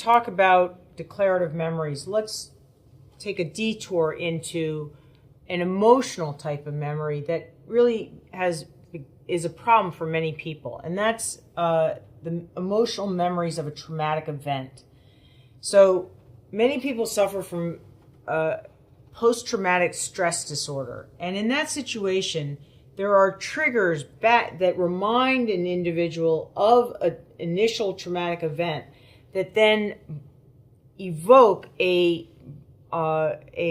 talk about declarative memories, let's take a detour into an emotional type of memory that really is a problem for many people, and that's the emotional memories of a traumatic event. So many people suffer from post-traumatic stress disorder, and in that situation, there are triggers that remind an individual of an initial traumatic event that then evoke a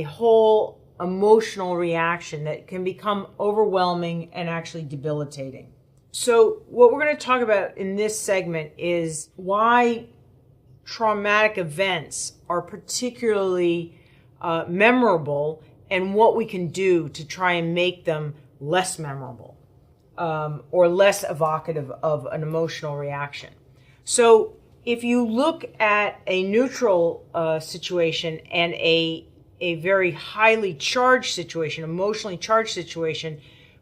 whole emotional reaction that can become overwhelming and actually debilitating. So what we're going to talk about in this segment is why traumatic events are particularly memorable and what we can do to try and make them less memorable or less evocative of an emotional reaction. So if you look at a neutral situation and a very highly charged situation, emotionally charged situation,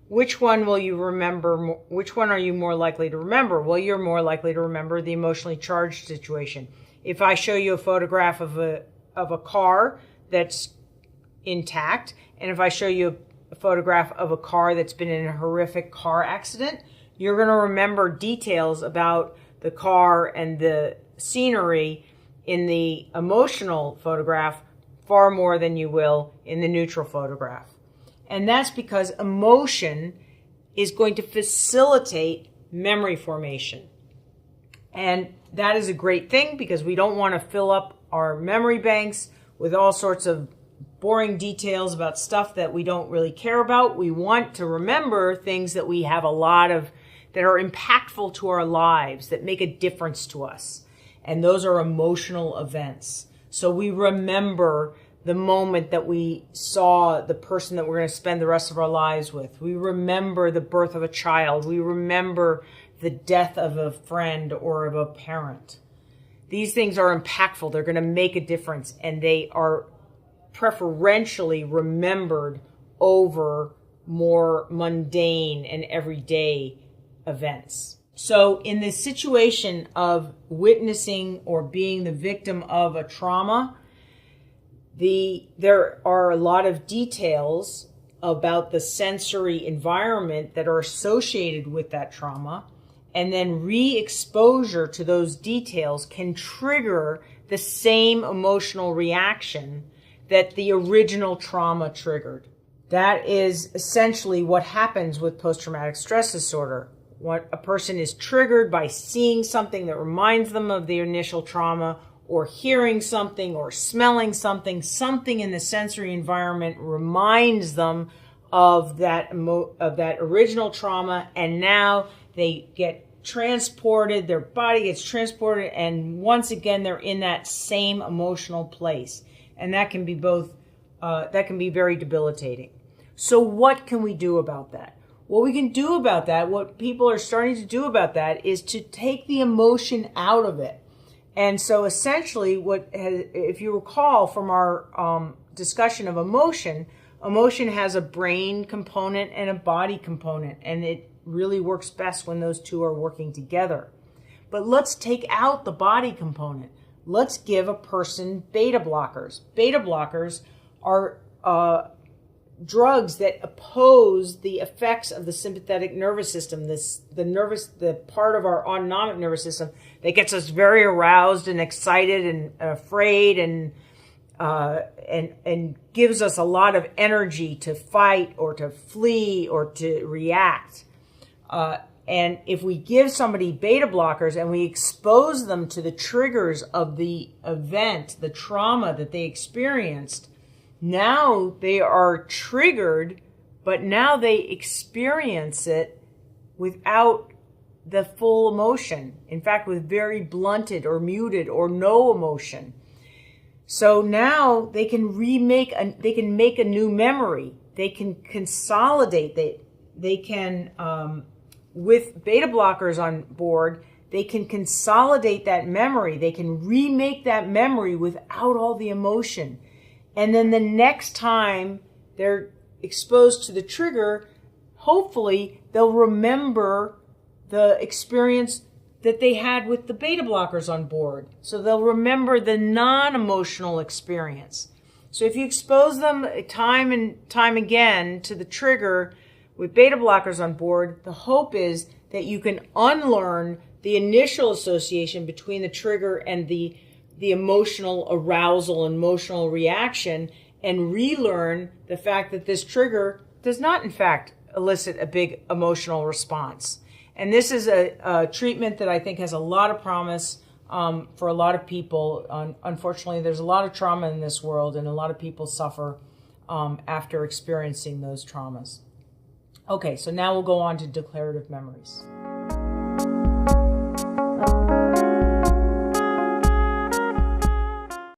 which one will you remember? Which one are you more likely to remember? Well, you're more likely to remember the emotionally charged situation. If I show you a photograph of a car that's intact, and if I show you a photograph of a car that's been in a horrific car accident, you're going to remember details about the car and the scenery in the emotional photograph far more than you will in the neutral photograph. And that's because emotion is going to facilitate memory formation. And that is a great thing because we don't want to fill up our memory banks with all sorts of boring details about stuff that we don't really care about. We want to remember things that we have a lot of, that are impactful to our lives, that make a difference to us. And those are emotional events. So we remember the moment that we saw the person that we're going to spend the rest of our lives with. We remember the birth of a child. We remember the death of a friend or of a parent. These things are impactful. They're going to make a difference, and they are preferentially remembered over more mundane and everyday events. So in the situation of witnessing or being the victim of a trauma, there are a lot of details about the sensory environment that are associated with that trauma, and then re-exposure to those details can trigger the same emotional reaction that the original trauma triggered. That is essentially what happens with post-traumatic stress disorder. What a person is triggered by seeing something that reminds them of the initial trauma, or hearing something, or smelling something. Something in the sensory environment reminds them of that original trauma, and now they get transported, their body gets transported, and once again they're in that same emotional place. And that can be that can be very debilitating. So what can we do about that? What we can do about that, what people are starting to do about that, is to take the emotion out of it. And so essentially, if you recall from our discussion of emotion, emotion has a brain component and a body component, and it really works best when those two are working together. But let's take out the body component. Let's give a person beta blockers. Beta blockers are drugs that oppose the effects of the sympathetic nervous system, the part of our autonomic nervous system that gets us very aroused and excited and afraid and gives us a lot of energy to fight or to flee or to react. And if we give somebody beta blockers and we expose them to the triggers of the event, the trauma that they experienced, now they are triggered, but now they experience it without the full emotion. In fact, with very blunted or muted or no emotion. So now they can make a new memory. They can consolidate. They can, with beta blockers on board, they can consolidate that memory. They can remake that memory without all the emotion. And then the next time they're exposed to the trigger, hopefully they'll remember the experience that they had with the beta blockers on board. So they'll remember the non-emotional experience. So if you expose them time and time again to the trigger with beta blockers on board, the hope is that you can unlearn the initial association between the trigger and the emotional arousal, emotional reaction, and relearn the fact that this trigger does not, in fact, elicit a big emotional response. And this is a treatment that I think has a lot of promise for a lot of people. Unfortunately, there's a lot of trauma in this world, and a lot of people suffer after experiencing those traumas. Okay, so now we'll go on to declarative memories.